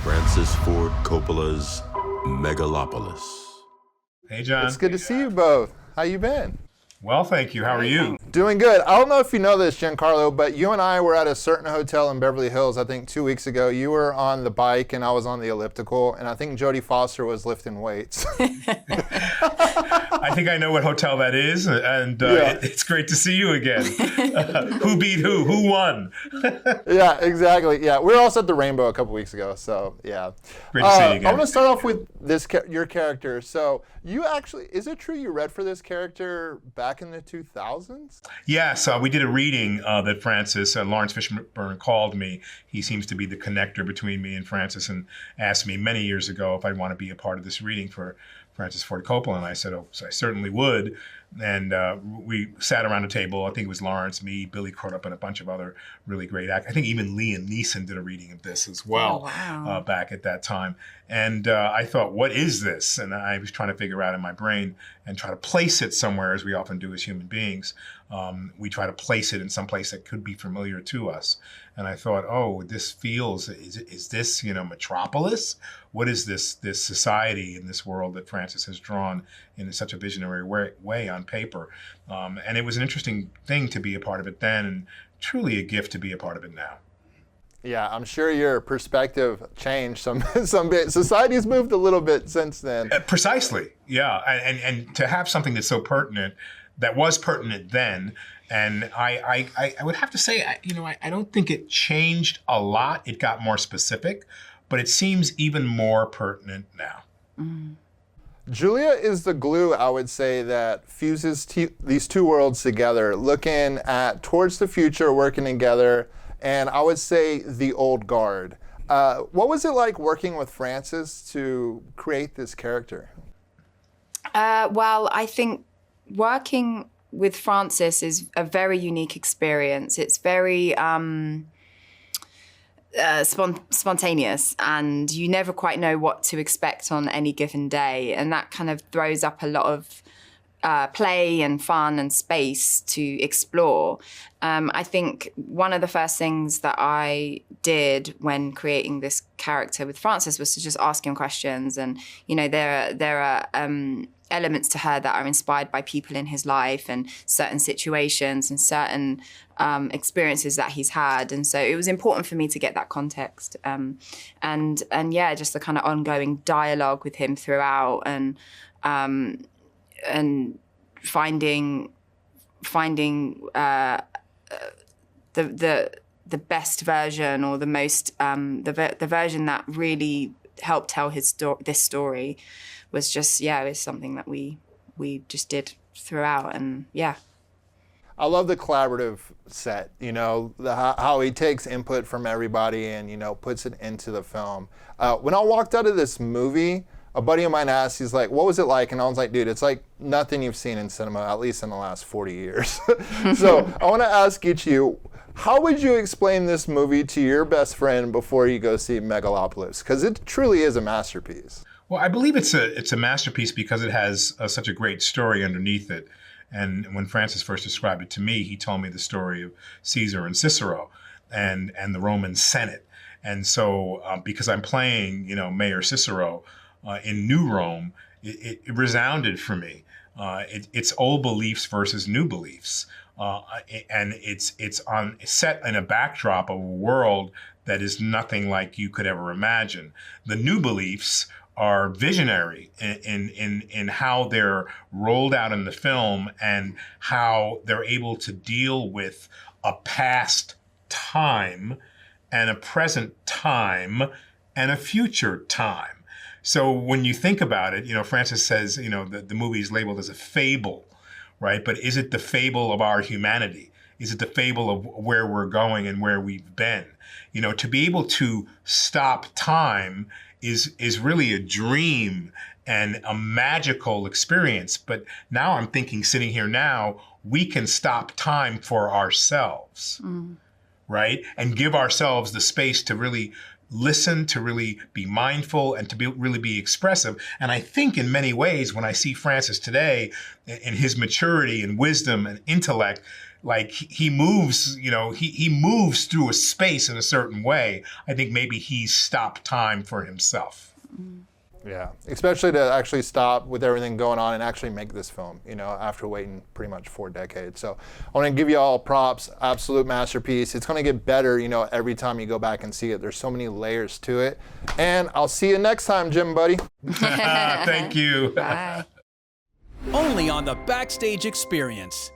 Francis Ford Coppola's Megalopolis. Hey, John. It's good to see you both. How you been? Well, thank you. How are you? Doing good. I don't know if you know this, Giancarlo, but you and I were at a certain hotel in Beverly Hills, I think 2 weeks ago. You were on the bike and I was on the elliptical, and I think Jodie Foster was lifting weights. I think I know what hotel that is, and it's great to see you again. Who beat who? Who won? Yeah, exactly. Yeah, we were also at the Rainbow a couple weeks ago, so yeah. Great to see you again. I want to start off with your character. So you actually, is it true you read for this character back in the 2000s? Yes, we did a reading that Francis, Lawrence Fishburne called me. He seems to be the connector between me and Francis, and asked me many years ago if I'd want to be a part of this reading for Francis Ford Coppola, and I said, oh, so I certainly would. And we sat around a table. I think it was Lawrence, me, Billy Crudup, and a bunch of other really great actors. I think even Liam Neeson did a reading of this as well. Oh, wow. Back at that time. And I thought, what is this? And I was trying to figure out in my brain and try to place it somewhere, as we often do as human beings. We try to place it in some place that could be familiar to us. And I thought, oh, this feels, is this, Metropolis? What is this society in this world that Francis has drawn in such a visionary way on paper? And it was an interesting thing to be a part of it then, and truly a gift to be a part of it now. Yeah, I'm sure your perspective changed some bit. Society's moved a little bit since then. Precisely, yeah. And to have something that's so pertinent, that was pertinent then, and I would have to say, I don't think it changed a lot. It got more specific, but it seems even more pertinent now. Mm. Julia is the glue, I would say, that fuses these two worlds together, looking at towards the future, working together, and I would say the old guard. What was it like working with Francis to create this character? Well, I think working with Francis is a very unique experience. It's very spontaneous, and you never quite know what to expect on any given day. And that kind of throws up a lot of play and fun and space to explore. I think one of the first things that I did when creating this character with Francis was to just ask him questions. And, there are elements to her that are inspired by people in his life and certain situations and certain experiences that he's had. And so it was important for me to get that context. And yeah, just the kind of ongoing dialogue with him throughout, and finding the best version, or the most the version that really helped tell this story was just, it was something that we just did throughout. And yeah, I love the collaborative set, how he takes input from everybody and, puts it into the film. When I walked out of this movie, a buddy of mine asked, he's like, what was it like? And I was like, dude, it's like nothing you've seen in cinema, at least in the last 40 years. So I want to ask each of you, how would you explain this movie to your best friend before you go see Megalopolis? Because it truly is a masterpiece. Well, I believe it's a masterpiece because it has such a great story underneath it. And when Francis first described it to me, he told me the story of Caesar and Cicero and the Roman Senate. And so because I'm playing, Mayor Cicero in New Rome, it resounded for me. It's old beliefs versus new beliefs. And it's set in a backdrop of a world that is nothing like you could ever imagine. The new beliefs are visionary in how they're rolled out in the film and how they're able to deal with a past time and a present time and a future time. So when you think about it, Francis says, the movie is labeled as a fable, right? But is it the fable of our humanity? Is it the fable of where we're going and where we've been? To be able to stop time is really a dream and a magical experience. But now I'm thinking, sitting here now, we can stop time for ourselves, right? And give ourselves the space to really listen, to really be mindful, and to really be expressive. And I think in many ways, when I see Francis today, in his maturity and wisdom and intellect, like he moves, he moves through a space in a certain way. I think maybe he stopped time for himself. Yeah, especially to actually stop with everything going on and actually make this film, after waiting pretty much 4 decades. So I want to give you all props, absolute masterpiece. It's going to get better, every time you go back and see it. There's so many layers to it. And I'll see you next time, Jim, buddy. Thank you. Bye. Only on the Backstage Experience.